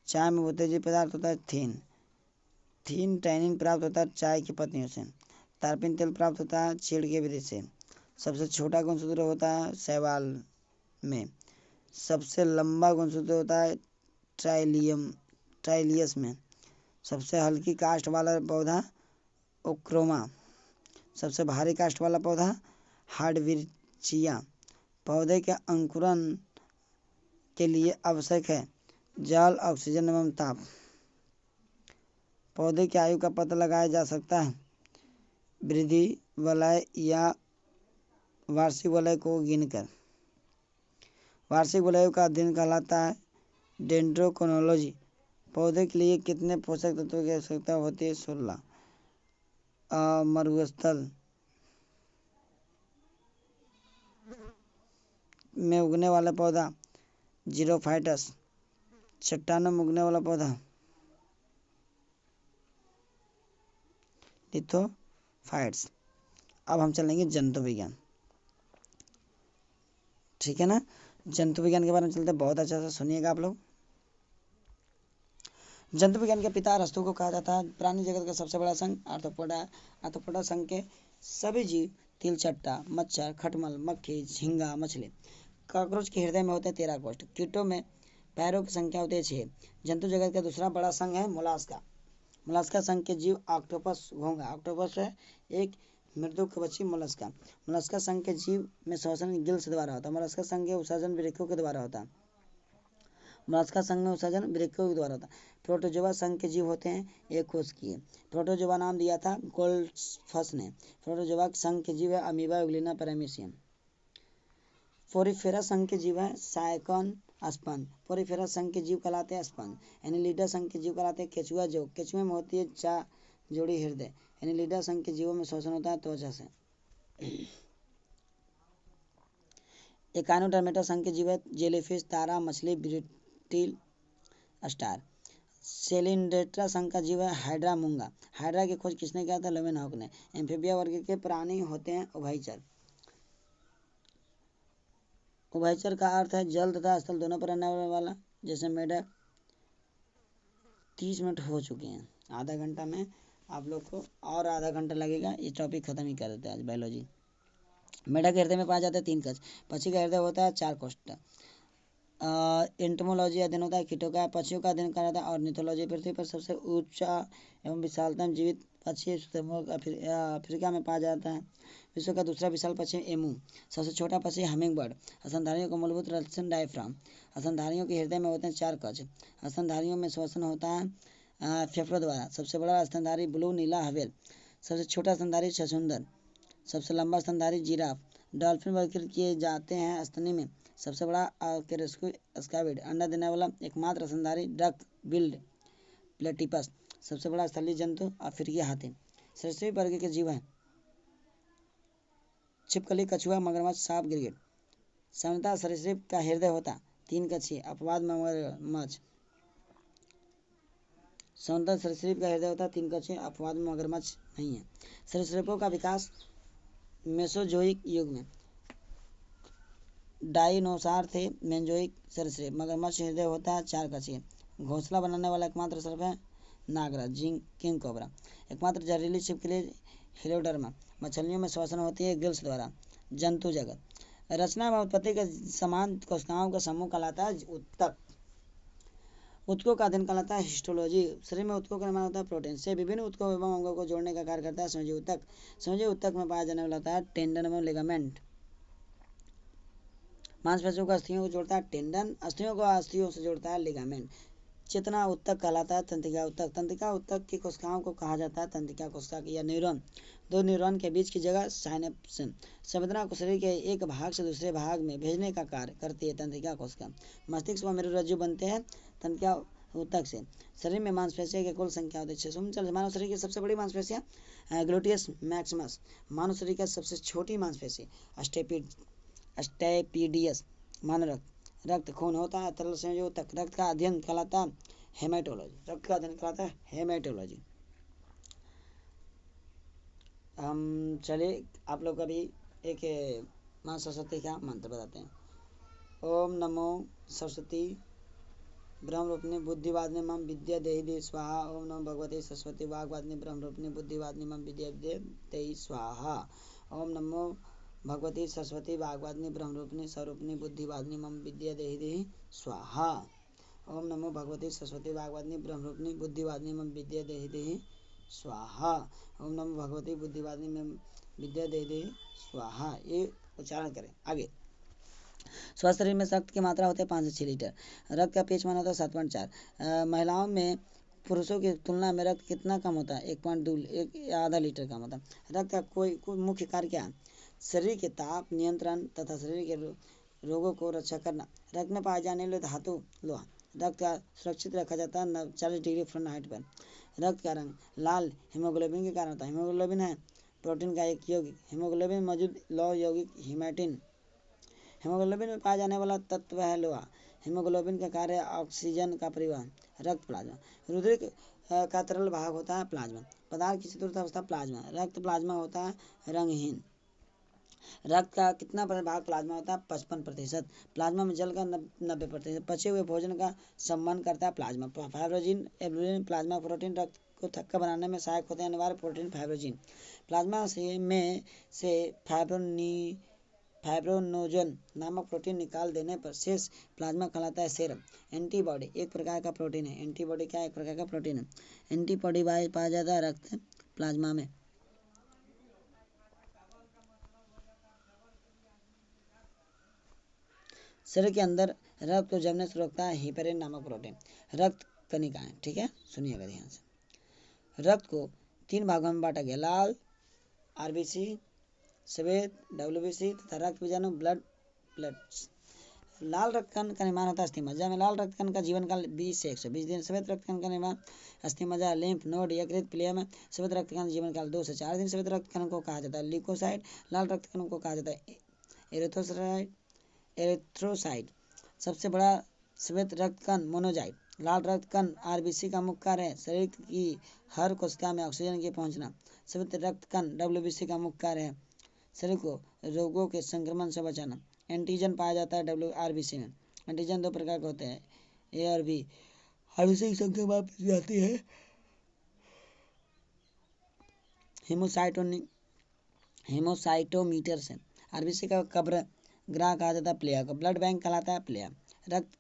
[SPEAKER 1] चाय में उत्तेजित पदार्थ होता है थीन। थीन टैनिन प्राप्त होता है चाय की पत्तियों से। तारपीन तेल प्राप्त होता है चीड़ के वृक्ष से। सबसे छोटा गुणसूत्र होता है शैवाल में। सबसे लंबा गुणसूत्र होता है ट्राइलियस में। सबसे हल्की काष्ठ वाला पौधा ओक्रोमा। सबसे भारी काष्ठ वाला पौधा हार्डविचिया। पौधे के अंकुरण के लिए आवश्यक है जल ऑक्सीजन एवं ताप। पौधे की आयु का पता लगाया जा सकता है वृद्धि वलय या वार्षिक वलय को गिनकर। वार्षिक वलय का अध्ययन कहलाता है डेंड्रोक्रोनोलॉजी। पौधे के लिए कितने पोषक तत्वों की आवश्यकता होती है 16। मरुस्थल में उगने वाला पौधा जीरोफाइटस। चट्टानों में उगने वाला पौधा लिथोफाइट्स। अब हम चलेंगे जंतु विज्ञान, ठीक है ना। जंतु विज्ञान के बारे में चलते हैं, बहुत अच्छा से सुनिएगा आप लोग। जंतु विज्ञान के पिता अरस्तु को कहा जाता है। प्राणी जगत का सबसे बड़ा संघ आर्थ्रोपोडा। आर्थ्रोपोडा संघ के सभी जीव तिलचट्टा मच्छर खटमल मक्खी झींगा मछली। कॉकरोच के हृदय में होते हैं 13 कोष्ठ। कीटों में पैरों की संख्या होती है 6। जंतु जगत का दूसरा बड़ा संघ है मोलास्का। मोलास्का संघ के जीव ऑक्टोपस घोंघा। ऑक्टोपस है एक मृदुकवची मोलस्का। मोलस्का संघ के जीव में श्वसन गिल्स द्वारा होता है। मोलस्का संघ के उत्सर्जन वृक्कों के द्वारा होता है। मोलस्का संघ में उत्सर्जन वृक्कों के द्वारा होता है। प्रोटोजोआ संघ के जीव होते हैं एक कोशिकीय। प्रोटोजोआ नाम दिया था गोल्ड्सफस ने। प्रोटोजोआ संघ के जीव है अमीबा यूग्लिना पैरामीशियम। पोरीफेरा संघ के जीव है साइकन स्पंज। पोरीफेरा संघ के जीव कहलाते हैं स्पंज। एनिलिडा संघ के जीव कहलाते हैं केचुआ जो केचुए में होती है 4 जोड़ी हृदय। एनिलिडा संघ के जीवों में श्वसन होता है त्वचा से। एकाइनोडर्मेटा संघ के जीव है जेलीफिश तारा मछली स्टील स्टार। सेलिंड्रेटा संघ का जीव है हाइड्रा मूंगा। हाइड्रा की खोज किसने किया था? लेवेनहॉक ने। एम्फीबिया वर्ग के प्राणी होते हैं उभयचर। उभयचर का अर्थ है जल तथा स्थल दोनों पर रहने वाला। जैसे मेढक। 30 मिनट हो चुके हैं, आधा घंटा में आप लोग को और आधा घंटा लगेगा, ये टॉपिक खत्म ही कर देते हैं आज बायोलॉजी। मेढक के हृदय में पाया जाता है 3 कक्ष। पक्षी का हृदय होता है 4 कोष्ठ। एंटोमोलॉजी अध्ययन होता है कीटों का, पक्षियों का अध्ययन करा जाता है। और निथोलॉजी पृथ्वी पर सबसे ऊंचा एवं विशालतम जीवित पक्षी अफ्रीका में पाया जाता है। विश्व का दूसरा विशाल पक्षी एमू। सबसे छोटा पक्षी हमिंग बर्ड। स्तनधारियों का मूलभूत रक्षण डायफ्राम। स्तनधारियों के हृदय में होते हैं 4 कक्ष। स्तनधारियों में श्वसन होता है फेफड़ों द्वारा। सबसे बड़ा स्तनधारी ब्लू नीला हवेल। सबसे छोटा स्तनधारी छछूंदर। सबसे लंबा स्तनधारी जिराफ। डॉल्फिन वर्गीकृत किए जाते हैं स्तनी में। सबसे बड़ा केरेस्कु स्काविड। अंडा देने वाला एकमात्र स्तनधारी डक बिल्ड प्लेटिपस। सबसे बड़ा स्थलीय जंतु अफ्रीकी हाथी। सरीसृप वर्ग के जीव हैं छिपकली, कछुआ, मगरमच्छ, सांप, गिरगिट। सामान्यतः सरीसृप का हृदय होता 3 कक्षीय, अपवाद में मगरमच्छ। सामान्यतः सरीसृप का हृदय होता 3 कक्षीय, अपवाद में मगरमच्छ नहीं है। सरीसृपों का विकास मेसोजोइक युग में। डायनोसार थे मेंजोइक सरीसृप। मगरमच्छ हृदय होता है 4 कक्षीय। घोंसला बनाने वाला एकमात्र सर्प है नागराज किंग कोबरा। एकमात्र जहरीली छिपकली हेलोडर्मा। मछलियों में श्वसन होती है गिल्स द्वारा। जंतु जगत। रचना व उत्पत्ति के समान कोशिकाओं का समूह कहलाता है उत्तक। उत्तकों का अध्ययन कहलाता है हिस्टोलॉजी। शरीर में उत्तकों का निर्माण होता है प्रोटीन से। विभिन्न उत्तकों एवं अंगों को जोड़ने का कार्य करता है संयोजी उत्तक। संयोजी उत्तक में पाया जाने वाला होता है टेंडन एवं लिगामेंट। मांसपेशियों को अस्थियों को जोड़ता है टेंडन। अस्थियों को अस्थियों से जोड़ता है लिगामेंट। चेतना उत्तक कहलाता है तंत्रिका उत्तक। तंत्रिका उत्तक की कोशिकाओं को कहा जाता है तंत्रिका कोशिका या न्यूरॉन। 2 न्यूरॉन के बीच की जगह साइनेप्स। संवेदना को शरीर के एक भाग से दूसरे भाग में भेजने का कार्य करती है तंत्रिका कोशिका। मस्तिष्क व मेरुरज्जु बनते हैं तंत्रिका उत्तक से। शरीर में मांसपेशियों की कुल संख्या होती है। मानव शरीर की सबसे बड़ी मांसपेशियां ग्लूटियस मैक्सिमस। मानव शरीर की सबसे छोटी मांसपेशी स्टेपिडियस। मानव रक्त खून होता है तरल संयोजी उत्तक। रक्त का अध्ययन कहलाता है हेमेटोलॉजी। रक्त का अध्ययन कहलाता है हेमेटोलॉजी। हम चलिए आप लोग अभी एक माँ सरस्वती का मंत्र बताते हैं। ओम नमो सरस्वती ब्रह्मरूपिणी बुद्धिवादिनी मम विद्या देहि दे स्वाहा। ओम नमो भगवते सरस्वती वाग्वादिनी ब्रह्मरूपिणी बुद्धिवादिनी मम विद्या देहि स्वाहा। ओम नमो भगवती सरस्वती वाग्वादिनी ब्रह्मरूपिणी स्वरूपिणी बुद्धिवादिनी मम विद्या देहि स्वाहा। ओम नमो भगवती सरस्वती वाग्वादिनी ब्रह्मरूपिणी बुद्धिवादिनी मम विद्या देहि स्वाहा। ओम नमो भगवती बुद्धिवादिनी मम विद्या देहि स्वाहा। ये उच्चारण करें। आगे स्वस्थ शरीर में रक्त की मात्रा होती है 5 से 6 लीटर। रक्त का पीएच मान होता है 7.4। महिलाओं में पुरुषों की तुलना में रक्त कितना कम होता है? 1.2 आधा लीटर कम होता है। रक्त का कोई मुख्य कार्य क्या है? शरीर के ताप नियंत्रण तथा शरीर के रोगों को रक्षा करना। रक्त में पाए जाने वाले धातु लोहा। रक्त का सुरक्षित रखा जाता है 40 डिग्री फ़ारेनहाइट पर। रक्त का रंग लाल हीमोग्लोबिन के कारण होता है। हीमोग्लोबिन है प्रोटीन का एक यौगिक। हीमोग्लोबिन मौजूद लौह यौगिक हीमेटिन। हीमोग्लोबिन में पाया जाने वाला तत्व है लोहा। हीमोग्लोबिन का कार्य ऑक्सीजन का परिवहन। रक्त प्लाज्मा। रुधिर का तरल भाग होता है प्लाज्मा। पदार्थ की चतुर्थ अवस्था प्लाज्मा। रक्त प्लाज्मा होता है रंगहीन। रक्त का कितना भाग प्लाज्मा होता है? 55%। प्लाज्मा में जल का 90%। पचे हुए भोजन का सम्मान करता है प्लाज्मा। फाइब्रोजिन एब्रुलिन प्लाज्मा प्रोटीन रक्त को थक्का बनाने में सहायक होते हैं अनिवार्य प्रोटीन फाइब्रोजिन। प्लाज्मा से फाइब्रोनोजन नामक प्रोटीन निकाल देने पर शेष प्लाज्मा कहलाता है सेरम। एंटीबॉडी एक प्रकार का प्रोटीन है। एंटीबॉडी क्या एक प्रकार का प्रोटीन है। एंटीबॉडी पाया जाता है रक्त प्लाज्मा में। शरीर के अंदर रक्त को जमने से रोकता है हिपेरिन नामक प्रोटीन। रक्त कणिकाएं, ठीक है, सुनिएगा ध्यान से। रक्त को 3 भागों में बांटा गया। लाल आरबीसी, सफेद डब्ल्यूबीसी तथा रक्त बीजाणु ब्लड प्लेट्स। लाल रक्त कण का निर्माण होता है अस्थिमज्जा में। लाल रक्त कण का जीवन काल 20 से 120 दिन। सफेद रक्त कण का निर्माण अस्थिमज्जा लिम्फ नोड यकृत प्लिया में। सफेद रक्त कण जीवन काल 2 से 4 दिन। सफेद रक्त कण को कहा जाता है ल्यूकोसाइट। लाल रक्त कण को कहा जाता है एरिथ्रोसाइट। सबसे बड़ा श्वेत रक्त कण मोनोजाइट। लाल रक्त कण आरबीसी का मुख्य कार्य है शरीर की हर कोशिका में ऑक्सीजन की पहुंचना। श्वेत रक्त कण डब्ल्यूबीसी का मुख्य कार्य है शरीर को रोगों के संक्रमण से बचाना। एंटीजन पाया जाता है डब्ल्यूआरबीसी में। एंटीजन 2 प्रकार के होते हैं, ए और बी। आरबीसी की संख्या मापी जाती है हेमोसाइटोमीटर से। आरबीसी का कब्र ग्राह कहा जाता है प्लेयर को। ब्लड बैंक कहलाता है प्लेयर। रक्त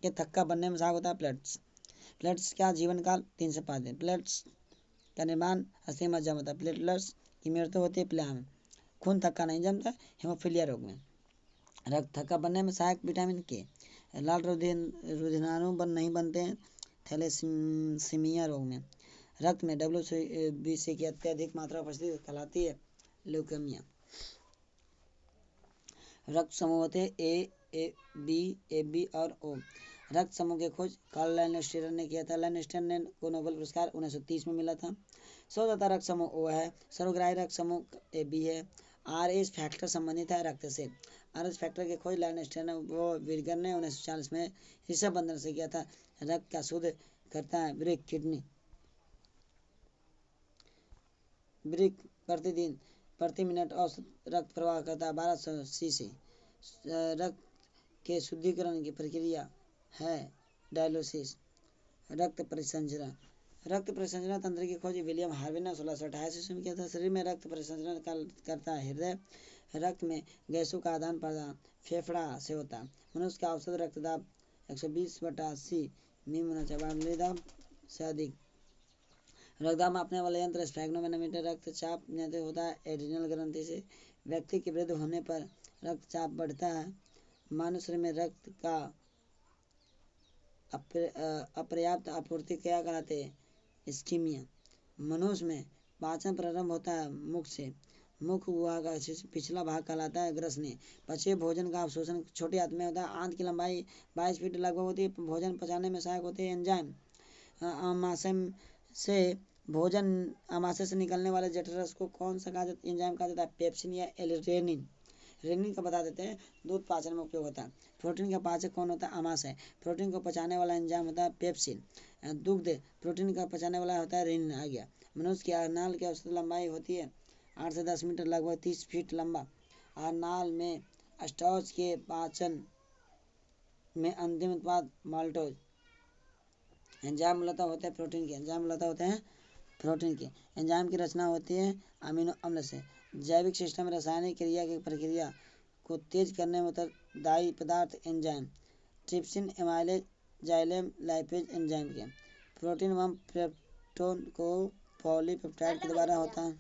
[SPEAKER 1] के थक्का बनने में सहायक होता है प्लेट्स। प्लेट्स का जीवन काल 3 से 5 दिन। प्लेट्स का निर्माण अस्थि में जम होता है। प्लेटलेट्स की मृत्यु होती है प्लेहा में। खून थक्का नहीं जमता हेमोफीलिया रोग में। रक्त थक्का बनने में सहायक विटामिन के। लाल रुधिराणु नहीं बनते हैं थैलेसीमिया रोग में। रक्त में डब्ल्यूबीसी की अत्यधिक मात्रा उपस्थित कहलाती है ल्यूकेमिया। रक्त समूह होते ए बी और ओ। रक्त समूह की खोज कार्ल लैंडस्टर ने किया था। लैंडस्टर ने को नोबेल पुरस्कार 1930 में मिला था। सौदाता रक्त समूह ओ है। सर्वग्राही रक्त समूह ए बी है। आर एस फैक्टर संबंधित है रक्त से। आर एस फैक्टर की खोज लैंडस्टर ने विर्गर ने 1940 में ऋषभ बंधन से किया था। रक्त का शुद्ध करता है ब्रिक किडनी। ब्रिक प्रतिदिन प्रति मिनट औसत रक्त प्रवाह करता है 1200 सीसी। रक्त के शुद्धिकरण की प्रक्रिया है डायलिसिस। रक्त परिसंचरण तंत्र की खोज विलियम हार्वे ने 1628 ईस्वी में किया था। शरीर में रक्त परिसंचरण करता है हृदय। रक्त में गैसों का आदान प्रदान फेफड़ा से होता है। मनुष्य का औसत रक्तदाब 120/80 मिमी होना चाहिए, दाब से अधिक। रक्तदाब मापने वाला यंत्र स्फैग्नोमेट्रोमीटर। रक्तचाप नियंत्रित होता है एड्रिनल ग्रंथि से। व्यक्ति की वृद्धि होने पर रक्तचाप बढ़ता है। मानव शरीर में रक्त का अपर्याप्त आपूर्ति क्या कहलाते हैं इस्कीमिया। मनुष्य में पाचन प्रारंभ होता है मुख से। मुख गुहा का पिछला भाग कहलाता है ग्रसनी। पचे भोजन का अवशोषण छोटी आंत में होता है। आंत की लंबाई 22 फीट लगभग होती है। भोजन पचाने में सहायक होते हैं एंजाइम। आमाशय से निकलने वाले जठर रस को कौन सा एंजाइम कहा जाता है पेप्सिन या रेनिन। रेनिन का बता देते हैं। दूध पाचन में उपयोग होता है। प्रोटीन का पाचक कौन होता है आमाशय। प्रोटीन को पचाने वाला एंजाइम होता है पेप्सिन। दुग्ध प्रोटीन का पचाने वाला होता है रेनिन आ गया। मनुष्य की आरनाल की औसत लंबाई होती है 8 से 10 मीटर लगभग 30 फीट लंबा। आरनाल में स्टार्च के पाचन में अंतिम उत्पाद माल्टोज। एंजाइम मूलतः होते हैं प्रोटीन के। एंजाइम की रचना होती है अमीनो अम्ल से। जैविक सिस्टम में रासायनिक क्रिया की प्रक्रिया को तेज करने में उत्तरदायी पदार्थ enzyme. Trypsin amylase xylem lipase enzyme के। प्रोटीन एवं पेप्टोन को पॉलीपेप्टाइड के द्वारा होता है।